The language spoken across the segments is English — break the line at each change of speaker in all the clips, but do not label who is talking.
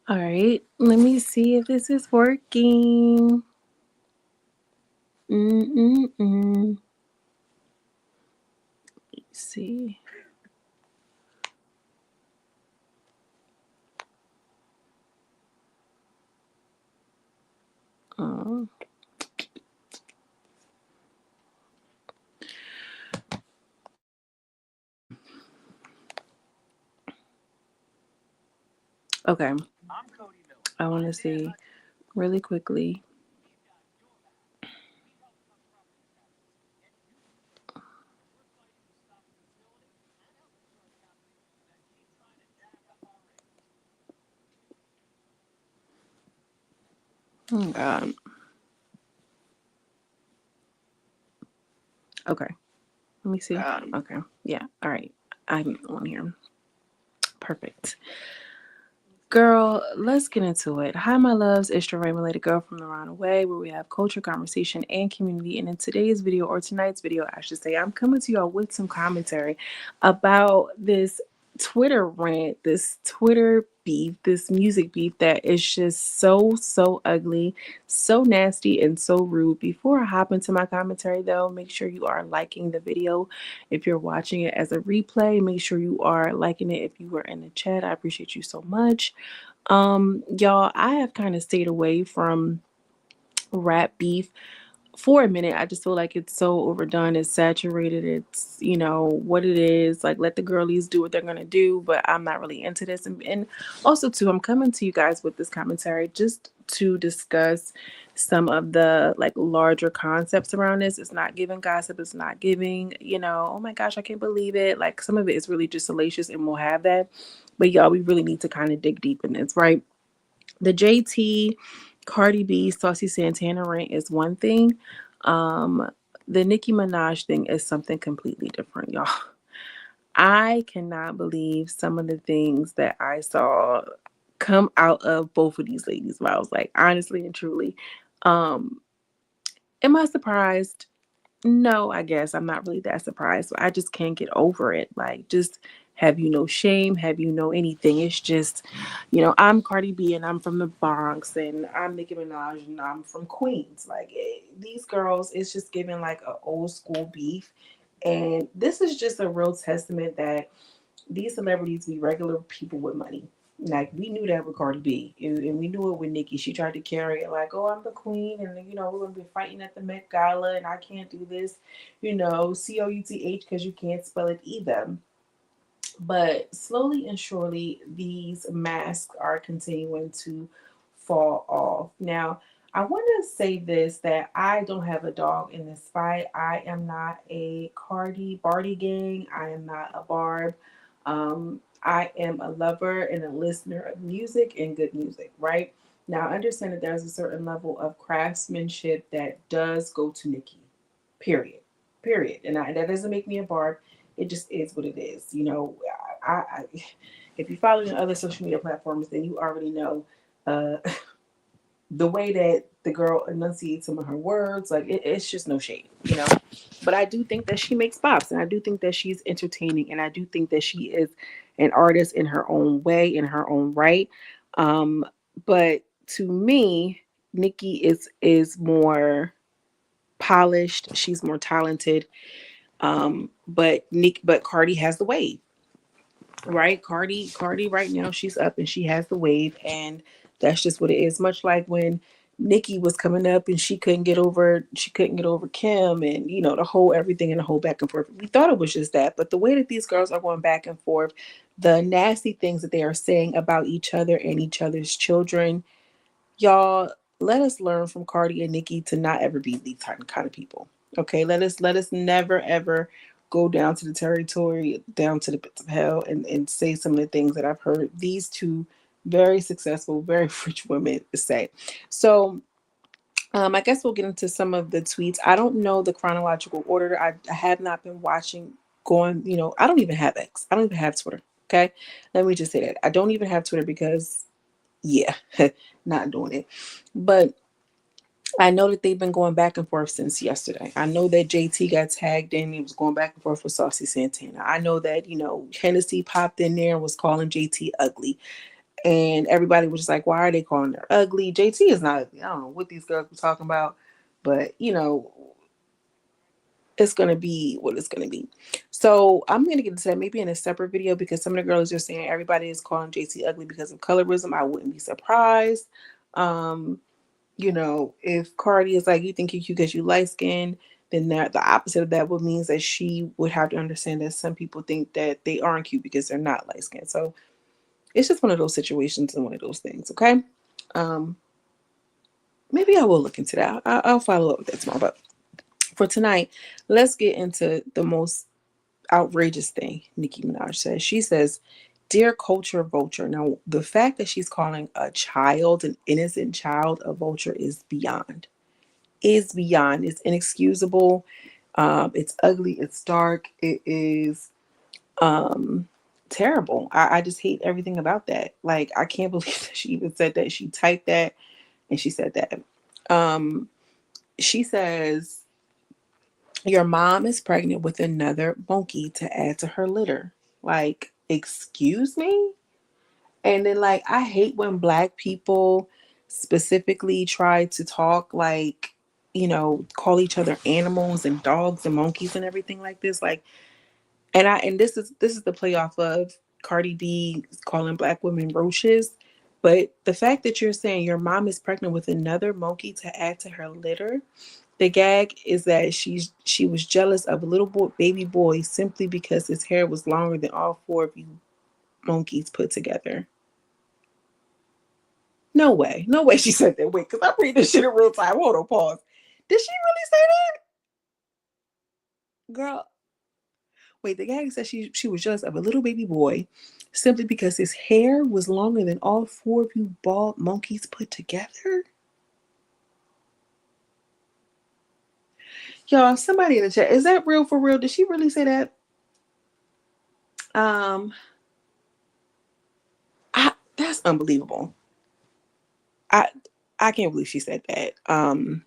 All right, let me see if this is working. Mm-mm-mm. Let's see. Uh, okay, I want to see really quickly. Oh God. Okay, let me see. Okay, yeah. All right, I'm on here. Perfect. Girl, let's get into it. Hi, my loves. It's your related girl from the Round Away, where we have culture, conversation, and community. And in today's video, or tonight's video, I should say, I'm coming to y'all with some commentary about this Twitter rant, this Twitter beef, this music beef that is just so ugly, so nasty, and so rude. Before I hop into my commentary, though, make sure you are liking the video. If you're watching it as a replay, make sure you are liking it. If you were in the chat, I appreciate you so much. Y'all, I have kind of stayed away from rap beef for a minute. I just feel like it's so overdone, it's saturated, it's, what it is. Like, let the girlies do what they're gonna do, but I'm not really into this. And also, too, I'm coming to you guys with this commentary just to discuss some of the like larger concepts around this. It's not giving gossip, it's not giving, oh my gosh, I can't believe it. Like, some of it is really just salacious, and we'll have that. But y'all, we really need to kind of dig deep in this, right? The JT, Cardi B, Saucy Santana rant is one thing. Um, the Nicki Minaj thing is something completely different, y'all. I cannot believe some of the things that I saw come out of both of these ladies' mouths. Like, honestly and truly, um, am I surprised? No, I guess I'm not really that surprised. I just can't get over it. Like, just have you no shame? Have you no anything? It's just, I'm Cardi B and I'm from the Bronx, and I'm Nicki Minaj and I'm from Queens. Like, these girls, it's just giving like an old school beef. And this is just a real testament that these celebrities be regular people with money. Like, we knew that with Cardi B, and we knew it with Nicki. She tried to carry it like, "Oh, I'm the queen, and we're gonna be fighting at the Met Gala, and I can't do this, Couth because you can't spell it either." But slowly and surely, these masks are continuing to fall off. Now, I want to say this, that I don't have a dog in this fight. I am not a Cardi Barty gang. I am not a Barb. I am a lover and a listener of music and good music, right? Now, I understand that there's a certain level of craftsmanship that does go to Nicki, period. Period. That doesn't make me a Barb. It just is what it is. I if you follow me on other social media platforms, then you already know uh, the way that the girl enunciates some of her words. Like, it's just no shade. But I do think that she makes bops, and I do think that she's entertaining, and I do think that she is an artist in her own way, in her own right. Um, but to me, Nicki is more polished. She's more talented. But Cardi has the wave, right? Cardi right now, she's up and she has the wave, and that's just what it is. Much like when Nicki was coming up and she couldn't get over Kim, and the whole everything and the whole back and forth. We thought it was just that, but the way that these girls are going back and forth, the nasty things that they are saying about each other and each other's children, y'all, let us learn from Cardi and Nicki to not ever be these kind of people. Okay, let us never ever go down to the territory, down to the pits of hell, and say some of the things that I've heard these two very successful, very rich women say. So, I guess we'll get into some of the tweets. I don't know the chronological order. I have not been watching, going, I don't even have X. I don't even have Twitter. Okay. Let me just say that. I don't even have Twitter because, yeah, not doing it. But I know that they've been going back and forth since yesterday. I know that JT got tagged in. He was going back and forth with Saucy Santana. I know that, Hennessy popped in there and was calling JT ugly. And everybody was just like, why are they calling her ugly? JT is not ugly. I don't know what these girls were talking about, but it's going to be what it's going to be. So I'm going to get into that maybe in a separate video, because some of the girls are saying everybody is calling JT ugly because of colorism. I wouldn't be surprised. If Cardi is like, you think you're cute because you light skinned, then that the opposite of that would means that she would have to understand that some people think that they aren't cute because they're not light skinned. So it's just one of those situations and one of those things. Okay. Maybe I will look into that. I'll follow up with that tomorrow. But for tonight, let's get into the most outrageous thing Nicki Minaj says. She says, "Dear culture vulture." Now, the fact that she's calling a child, an innocent child, a vulture is beyond. Is beyond. It's inexcusable. It's ugly. It's dark. It is terrible. I just hate everything about that. Like, I can't believe that she even said that. She typed that and she said that. She says, your mom is pregnant with another monkey to add to her litter. Like, excuse me? And then, like, I hate when Black people specifically try to talk like, call each other animals and dogs and monkeys and everything like this. Like, and this is the play off of Cardi B calling Black women roaches. But the fact that you're saying your mom is pregnant with another monkey to add to her litter, the gag is that she was jealous of a little baby boy simply because his hair was longer than all four of you monkeys put together. No way. No way she said that. Wait, because I'm reading this shit in real time. Hold on, pause. Did she really say that? Girl, wait, the gag said she was jealous of a little baby boy simply because his hair was longer than all four of you bald monkeys put together? Y'all, somebody in the chat, is that real for real? Did she really say that? That's unbelievable. I I can't believe she said that. And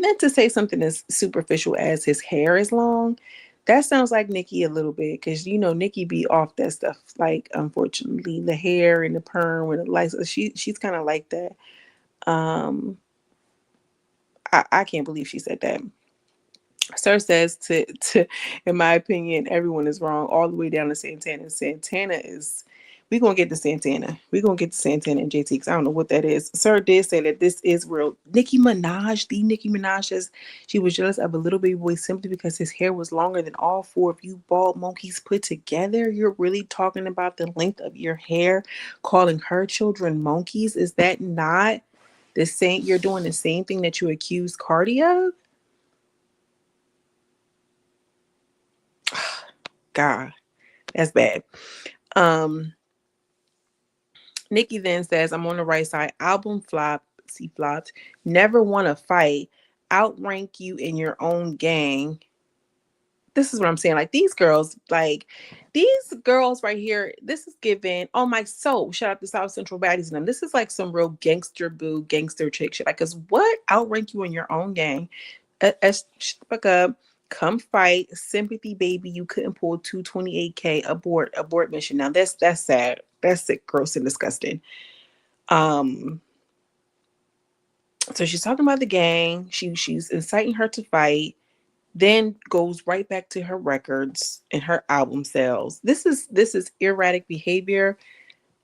then to say something as superficial as his hair is long, that sounds like Nicki a little bit, because Nicki be off that stuff. Like, unfortunately, the hair and the perm and the lights, she's kind of like that. Um, I can't believe she said that. Sir says to in my opinion, everyone is wrong, all the way down to Santana. Santana is we're gonna get to Santana. We're gonna get to Santana and JT, because I don't know what that is. Sir did say that this is real. Nicki Minaj says she was jealous of a little baby boy simply because his hair was longer than all four of you bald monkeys put together. You're really talking about the length of your hair, calling her children monkeys? Is that not the same? You're doing the same thing that you accused Cardi of? God, that's bad. Nicki then says, I'm on the right side. Album flop, see flopped. Never want to fight. Outrank you in your own gang. This is what I'm saying. These girls right here, this is giving, oh my soul. Shout out to South Central Baddies and them. This is like some real gangster boo, gangster chick shit. Like, cause what? Outrank you in your own gang. Fuck up. Come fight. Sympathy, baby. You couldn't pull 228K. Abort mission. Now that's sad. That's sick, gross, and disgusting. So she's talking about the gang. She's inciting her to fight. Then goes right back to her records and her album sales. This is erratic behavior,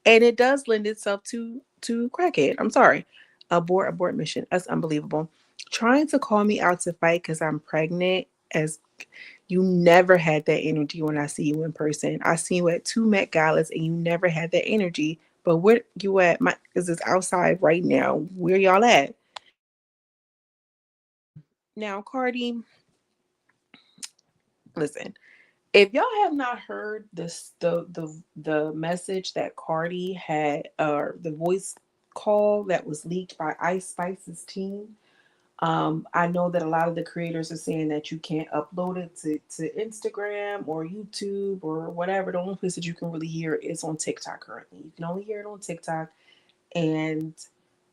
and it does lend itself to crackhead. I'm sorry. Abort mission. That's unbelievable. Trying to call me out to fight because I'm pregnant, as you never had that energy when I see you in person. I see you at 2 Met Galas and you never had that energy. But where you at? Is this outside right now? Where y'all at? Now, Cardi, listen. If y'all have not heard the message that Cardi had, or the voice call that was leaked by Ice Spice's team, I know that a lot of the creators are saying that you can't upload it to Instagram or YouTube or whatever. The only place that you can really hear it is on TikTok currently. You can only hear it on TikTok. And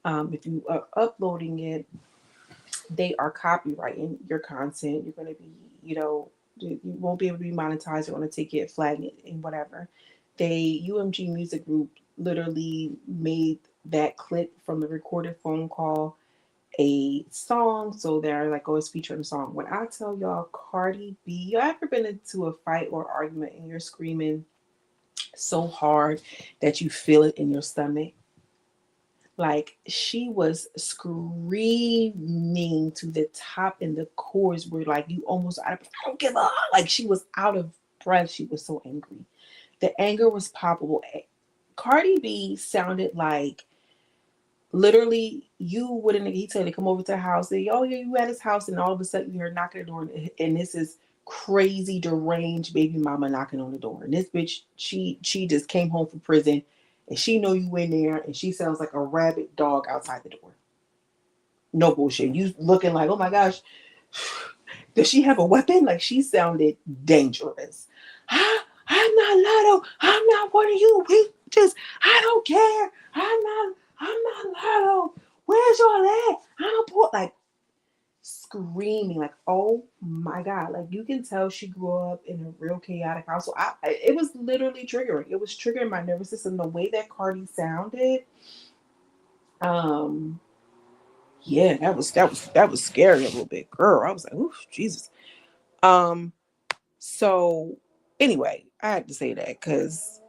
if you are uploading it, they are copyrighting your content. You're going to be, you won't be able to be monetized. You're going to take it, flag it, and whatever. UMG Music Group literally made that clip from the recorded phone call a song. So they're like always featuring a song. When I tell y'all, Cardi B, you ever been into a fight or argument and you're screaming so hard that you feel it in your stomach? Like she was screaming to the top, and the chords were like you almost out of, I don't give up. Like she was out of breath. She was so angry. The anger was palpable. Cardi B sounded like literally you wouldn't. He said to come over to the house. Say, oh yeah, you at his house, and all of a sudden you're knocking the door, and this is crazy deranged baby mama knocking on the door. And this bitch, she just came home from prison, and she know you in there, and she sounds like a rabid dog outside the door. No bullshit. You looking like, oh my gosh, does she have a weapon? Like she sounded dangerous. I'm not Lotto. I'm not one of you bitches. I don't care. I'm not Lotto. Where's your leg? I'm poor. Like screaming, like, oh my God. Like you can tell she grew up in a real chaotic house. So it was literally triggering. It was triggering my nervous system. The way that Cardi sounded. Um, yeah, that was scary a little bit. Girl, I was like, ooh, Jesus. Um, so anyway, I had to say that because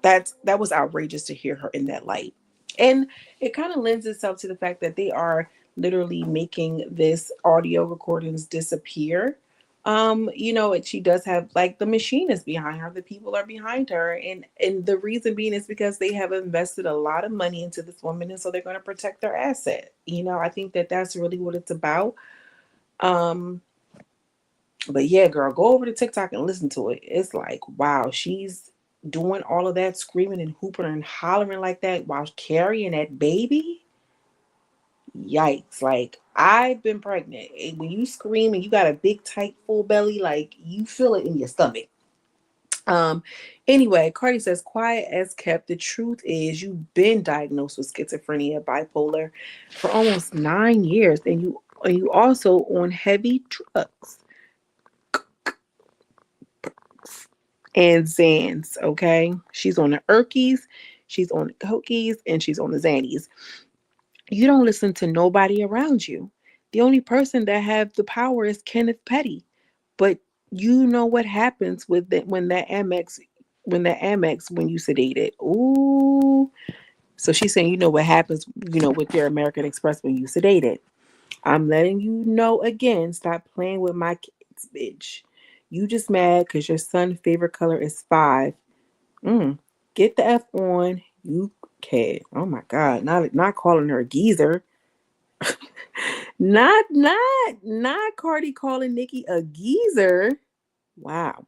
that was outrageous to hear her in that light. And it kind of lends itself to the fact that they are literally making this audio recordings disappear. She does have like the machine is behind her, the people are behind her, and the reason being is because they have invested a lot of money into this woman, and so they're going to protect their asset. I think that that's really what it's about. Um, but yeah, girl, go over to TikTok and listen to it. It's like, wow, she's doing all of that, screaming and hooping and hollering like that while carrying that baby. Yikes. Like, I've been pregnant. And when you scream and you got a big, tight, full belly, like, you feel it in your stomach. Um, anyway, Cardi says, quiet as kept. The truth is, you've been diagnosed with schizophrenia, bipolar, for almost 9 years, and you also on heavy drugs and Zans, okay? She's on the Erkies, she's on the Cokies, and she's on the Xannies. You don't listen to nobody around you. The only person that have the power is Kenneth Petty. But you know what happens with when you sedate it. Ooh. So she's saying, you know what happens, with your American Express when you sedate it. I'm letting you know again, stop playing with my kids, bitch. You just mad because your son's favorite color is 5. Get the F on, you kid. Oh my God. Not calling her a geezer. Not Cardi calling Nicki a geezer. Wow.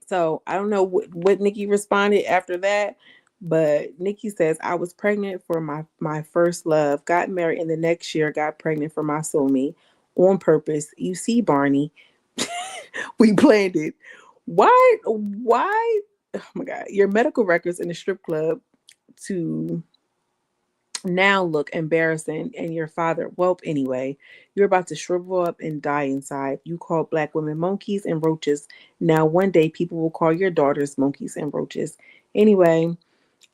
So I don't know what Nicki responded after that, but Nicki says, I was pregnant for my first love, got married, and the next year got pregnant for my soulmate on purpose. You see, Barney, we planned it. Why? Oh my God. Your medical records in the strip club to now look embarrassing, and your father, well, anyway, you're about to shrivel up and die inside. You call black women monkeys and roaches. Now one day people will call your daughters monkeys and roaches. Anyway,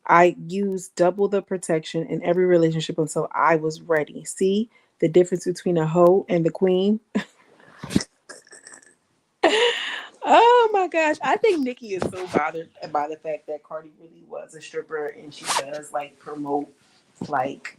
I used double the protection in every relationship until I was ready. See the difference between a hoe and the queen? Oh my gosh. I think Nicki is so bothered by the fact that Cardi really was a stripper, and she does like promote like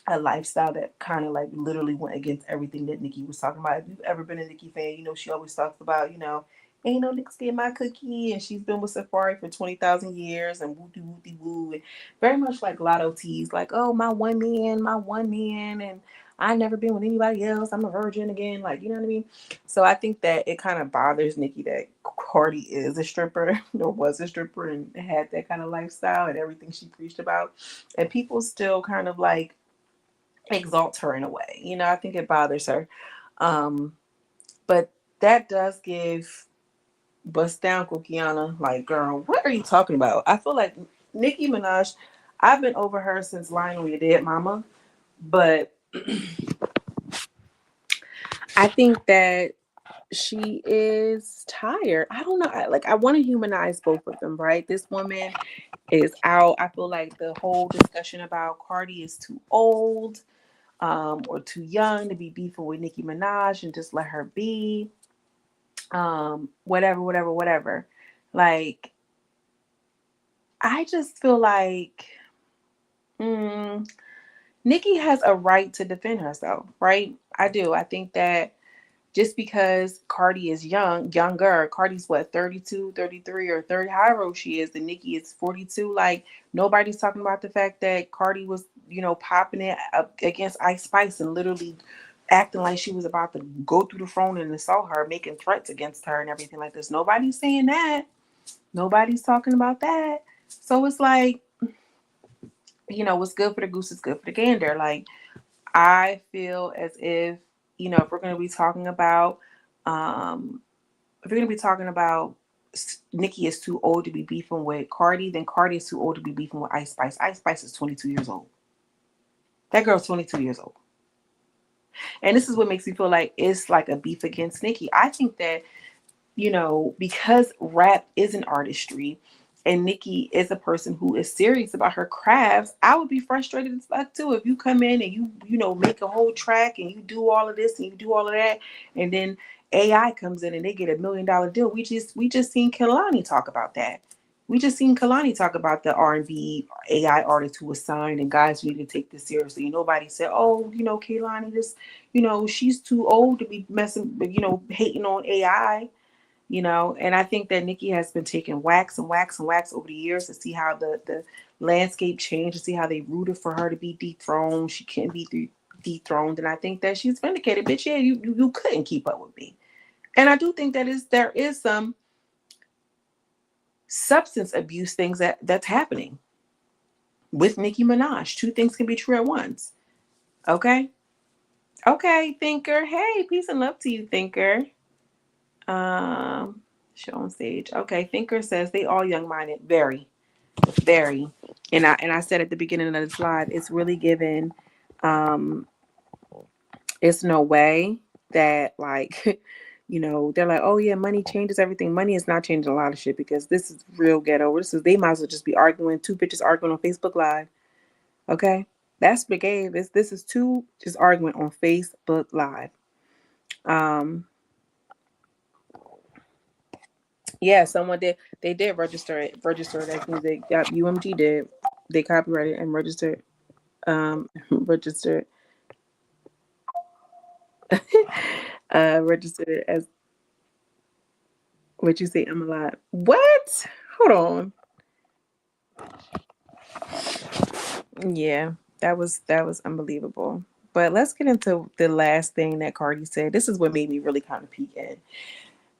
a lifestyle that kind of like literally went against everything that Nicki was talking about. If you've ever been a Nicki fan, she always talks about, ain't no niggas get my cookie, and she's been with Safari for 20,000 years, and woo woo woo, and very much like Lotto Tease, like, oh, my one man, and I never been with anybody else. I'm a virgin again, like, you know what I mean? So I think that it kind of bothers Nicki that Cardi is a stripper, or was a stripper, and had that kind of lifestyle and everything she preached about, and people still kind of like exalts her in a way. I think it bothers her. Um, but that does give bust down Kokiana. Like, girl, what are you talking about? I feel like Nicki Minaj, I've been over her since Lying on Your Dead Mama. But I think that she is tired. I don't know. I want to humanize both of them, right? This woman is out. I feel like the whole discussion about Cardi is too old, or too young to be beefing with Nicki Minaj and just let her be. Whatever, whatever, whatever. Like, I just feel like Nicki has a right to defend herself, right? I do. I think that just because Cardi is younger, Cardi's what, 32, 33, or 30, however old she is, and Nicki is 42. Like, nobody's talking about the fact that Cardi was, popping it up against Ice Spice and literally acting like she was about to go through the phone and assault her, making threats against her and everything like this. Nobody's saying that. Nobody's talking about that. So it's like, what's good for the goose is good for the gander. Like, I feel as if, if we're going to be talking about, if we're going to be talking about Nicki is too old to be beefing with Cardi, then Cardi is too old to be beefing with Ice Spice. Ice Spice is 22 years old. That girl's 22 years old. And this is what makes me feel like it's like a beef against Nicki. I think that, because rap is an artistry and Nicki is a person who is serious about her crafts, I would be frustrated as fuck too if you come in and you make a whole track and you do all of this and you do all of that, and then AI comes in and they get $1 million deal. We just seen Kehlani talk about that. We just seen Kehlani talk about the R&B AI artist who was signed, and guys, we need to take this seriously. Nobody said, oh, Kehlani, this, she's too old to be messing, hating on AI. And I think that Nicki has been taking wax and wax and wax over the years to see how the landscape changed, to see how they rooted for her to be dethroned. She can't be dethroned, and I think that she's vindicated. Bitch, yeah, you couldn't keep up with me. And I do think that there is some substance abuse things that's happening with Nicki Minaj. Two things can be true at once. Okay, Thinker. Hey, peace and love to you, Thinker. Show on stage. Okay, Thinker says they all young-minded. Very, very. And I said at the beginning of this live, it's really given. It's no way that like, they're like, oh yeah, money changes everything. Money is not changing a lot of shit, because this is real ghetto. They might as well just be arguing, two bitches arguing on Facebook Live. Okay, that's what it gave. This is two just arguing on Facebook Live. Yeah, someone did. They did register it. I think they got UMG did. They copyrighted and registered. Registered. Registered it as what you say. I'm alive. What? Hold on. Yeah, that was unbelievable. But let's get into the last thing that Cardi said. This is what made me really kind of peek in.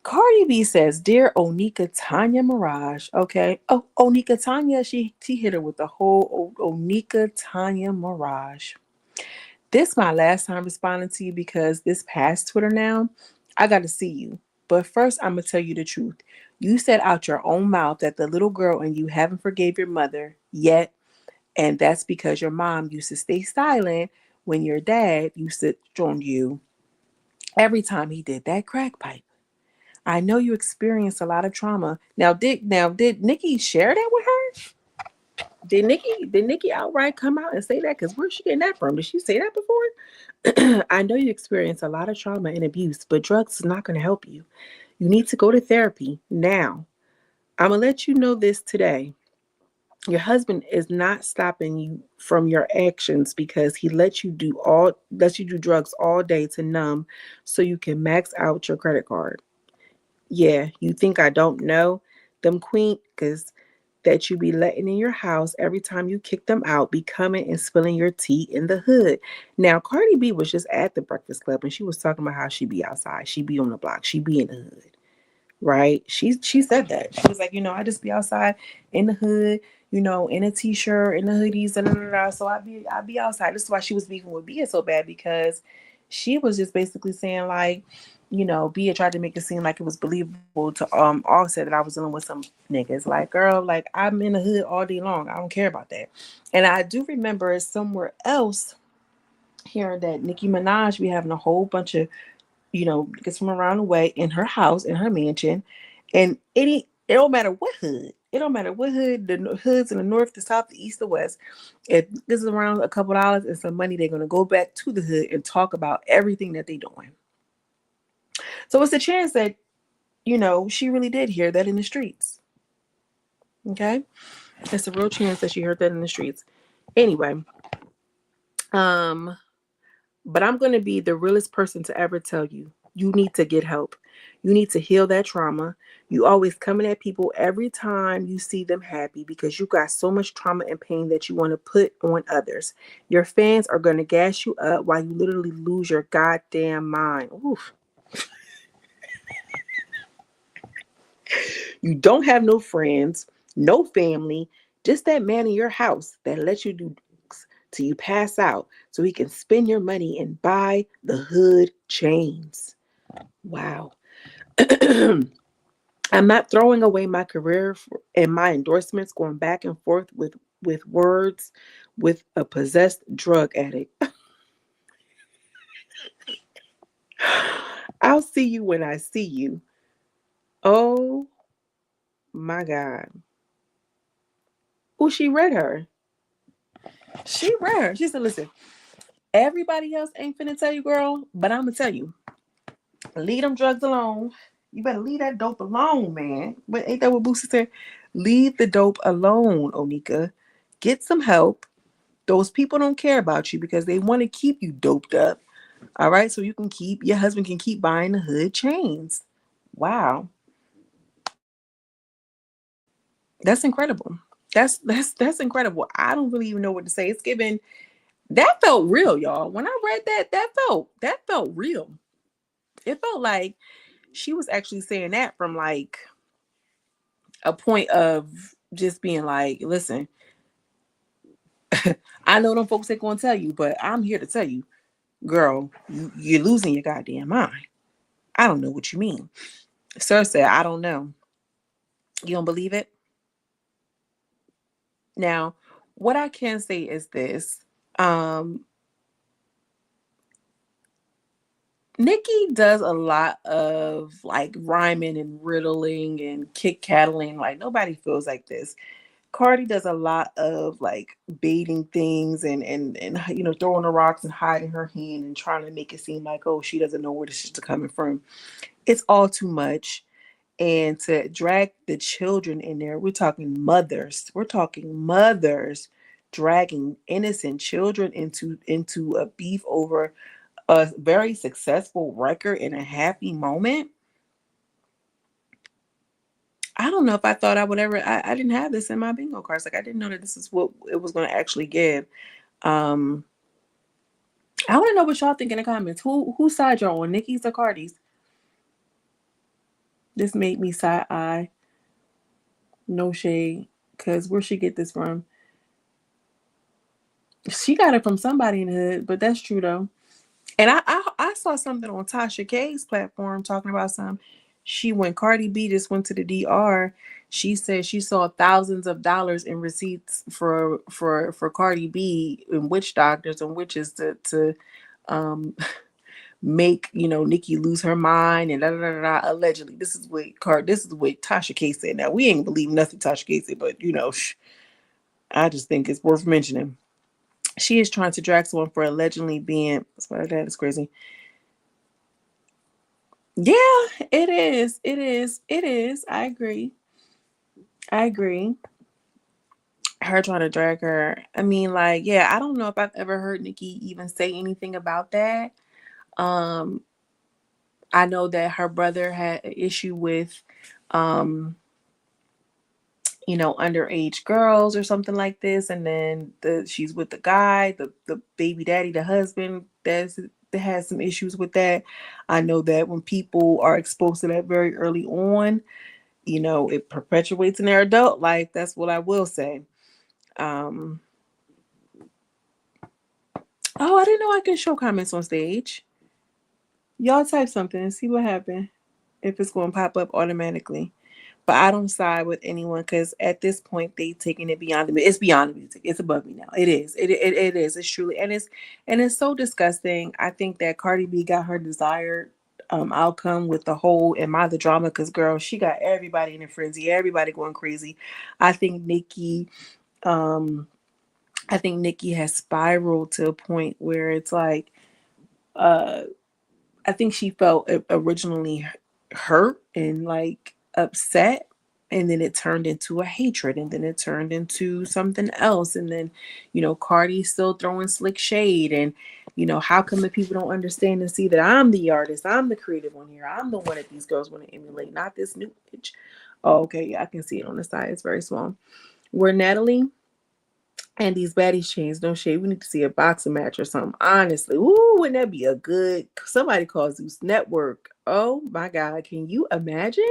Cardi B says, "Dear Onika Tanya Mirage." Okay. Oh, Onika Tanya, she hit her with the whole Onika Tanya Mirage. This my last time responding to you, because this past Twitter now, I got to see you. But first, I'm going to tell you the truth. You said out your own mouth that the little girl and you haven't forgave your mother yet. And that's because your mom used to stay silent when your dad used to on you every time he did that crack pipe. I know you experienced a lot of trauma. Now did Nicki share that with her? Did Nicki outright come out and say that? Because where's she getting that from? Did she say that before? I know you experienced a lot of trauma and abuse, but drugs is not going to help you. You need to go to therapy now. I'm going to let you know this today. Your husband is not stopping you from your actions because he lets you do drugs all day to numb so you can max out your credit card. Yeah, you think I don't know? Them queencas that you be letting in your house every time you kick them out be coming and spilling your tea in the hood. Now, Cardi B was just at the Breakfast Club and she was talking about how she be outside. She be on the block. She be in the hood. Right? She said that. She was like, I just be outside in the hood, in a t-shirt, in the hoodies, and so I be outside. This is why she was beefing with Bia so bad, because she was just basically saying like, Bia tried to make it seem like it was believable to Offset that I was dealing with some niggas. Like, girl, like I'm in the hood all day long. I don't care about that. And I do remember somewhere else hearing that Nicki Minaj be having a whole bunch of gets from around the way in her house, in her mansion. And it don't matter what hood. It don't matter what hood, the hoods in the north, the south, the east, the west. If this is around a couple dollars and some money, they're going to go back to the hood and talk about everything that they're doing. So it's a chance that, she really did hear that in the streets. Okay? It's a real chance that she heard that in the streets. Anyway, but I'm going to be the realest person to ever tell you, you need to get help. You need to heal that trauma. You always coming at people every time you see them happy because you got so much trauma and pain that you want to put on others. Your fans are going to gas you up while you literally lose your goddamn mind. Oof. You don't have no friends, no family, just that man in your house that lets you do drugs till you pass out so he can spend your money and buy the hood chains. Wow. I'm not throwing away my career and my endorsements going back and forth with words with a possessed drug addict. I'll see you when I see you. Oh my God. Oh, she read her. She read her. She said, listen, everybody else ain't finna tell you, girl, but I'm gonna tell you. Leave them drugs alone. You better leave that dope alone, man. But ain't that what Boosie said? Leave the dope alone, Onika. Get some help. Those people don't care about you because they want to keep you doped up. All right, so your husband can keep buying the hood chains. Wow, that's incredible. That's incredible. I don't really even know what to say. It's given that felt real, y'all. When I read that felt real. It felt like she was actually saying that from like a point of just being like, listen, I know them folks ain't gonna tell you, but I'm here to tell you, girl, you're losing your goddamn mind. I don't know what you mean. Sir said, I don't know. You don't believe it? Now, what I can say is this. Um, Nikki does a lot of like rhyming and riddling and kick cattling. Like nobody feels like this. Cardi does a lot of like baiting things and throwing the rocks and hiding her hand and trying to make it seem like, oh, she doesn't know where this is coming from. It's all too much. And to drag the children in there, we're talking mothers dragging innocent children into a beef over a very successful record in a happy moment. I don't know if I thought I would ever. I didn't have this in my bingo cards. Like I didn't know that this is what it was going to actually give. Um, I want to know what y'all think in the comments. Whose side y'all on, Nikki's or Cardi's? This made me side eye. No shade, cause where she get this from? She got it from somebody in the hood, but that's true though. And I saw something on Tasha K's platform talking about when Cardi B just went to the DR, she said she saw thousands of dollars in receipts for Cardi B and witch doctors and witches to um make Nikki lose her mind and da, da, da, da, allegedly. This is what Tasha K said. Now we ain't believe nothing Tasha K said, but I just think it's worth mentioning. She is trying to drag someone for allegedly being. That is crazy. Yeah, it is. It is. It is. I agree. I agree. Her trying to drag her. I mean, like, yeah, I don't know if I've ever heard Nikki even say anything about that. Um, I know that her brother had an issue with, um, underage girls or something like this, and then she's with the guy, the baby daddy, the husband that has some issues with that. I know that when people are exposed to that very early on, it perpetuates in their adult life. That's what I will say. Um, oh, I didn't know I can show comments on stage. Y'all type something and see what happened. If it's going to pop up automatically. But I don't side with anyone because at this point they taking it beyond the. It's beyond the music. It's above me now. It is. It is. It's truly and it's so disgusting. I think that Cardi B got her desired outcome with the whole Am I the Drama? Because girl, she got everybody in a frenzy, everybody going crazy. I think Nikki, um, I think Nikki has spiraled to a point where it's like, uh, I think she felt originally hurt and like upset, and then it turned into a hatred, and then it turned into something else, and then Cardi's still throwing slick shade, and how come the people don't understand and see that I'm the artist, I'm the creative one here, I'm the one that these girls want to emulate, not this new bitch. Oh, okay, yeah, I can see it on the side. It's very small. Where Natalie and these baddies chains, no shade. We need to see a boxing match or something. Honestly, ooh, wouldn't that be a good? Somebody call Zeus Network. Oh my God, can you imagine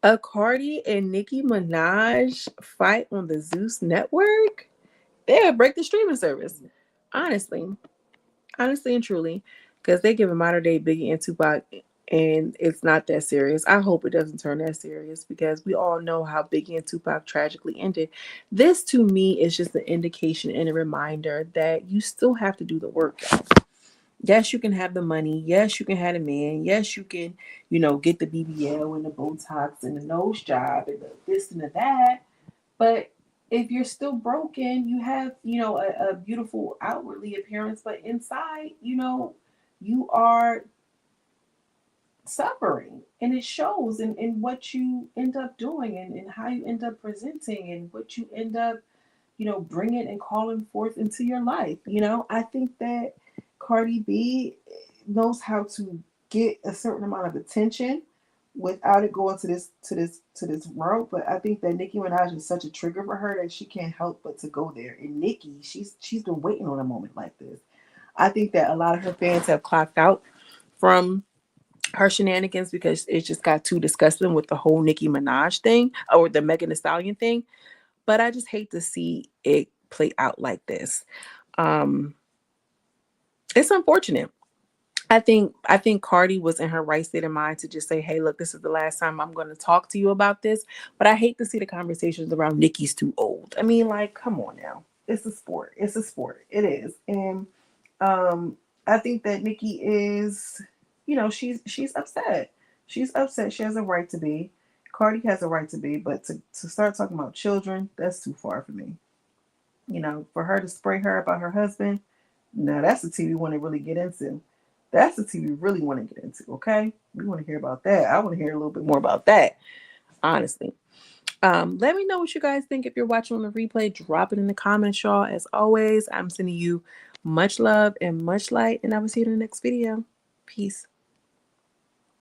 a Cardi and Nicki Minaj fight on the Zeus Network? They would break the streaming service. Honestly, honestly and truly, because they give a modern day Biggie and Tupac, and it's not that serious. I hope it doesn't turn that serious because we all know how Biggie and Tupac tragically ended. This to me is just an indication and a reminder that you still have to do the work. Yes, you can have the money. Yes, you can have a man. Yes, you can, get the BBL and the Botox and the nose job and the this and the that. But if you're still broken, you have, a beautiful outwardly appearance, but inside, you are suffering. And it shows in what you end up doing and how you end up presenting and what you end up, bringing and calling forth into your life. I think that Cardi B knows how to get a certain amount of attention without it going to this route. But I think that Nicki Minaj is such a trigger for her that she can't help but to go there. And Nicki, she's been waiting on a moment like this. I think that a lot of her fans have clocked out from her shenanigans because it just got too disgusting with the whole Nicki Minaj thing or the Megan Thee Stallion thing. But I just hate to see it play out like this. Um, it's unfortunate. I think Cardi was in her right state of mind to just say, "Hey, look, this is the last time I'm going to talk to you about this." But I hate to see the conversations around Nicki's too old. I mean, like, come on now. It's a sport. It's a sport. It is. And I think that Nicki is, she's upset. She's upset. She has a right to be. Cardi has a right to be, but to start talking about children, that's too far for me. For her to spray her about her husband, now that's the tea we want to really get into. That's the tea we really want to get into, okay? We want to hear about that. I want to hear a little bit more about that, honestly. Let me know what you guys think. If you're watching on the replay, drop it in the comments, y'all. As always, I'm sending you much love and much light, and I will see you in the next video. Peace.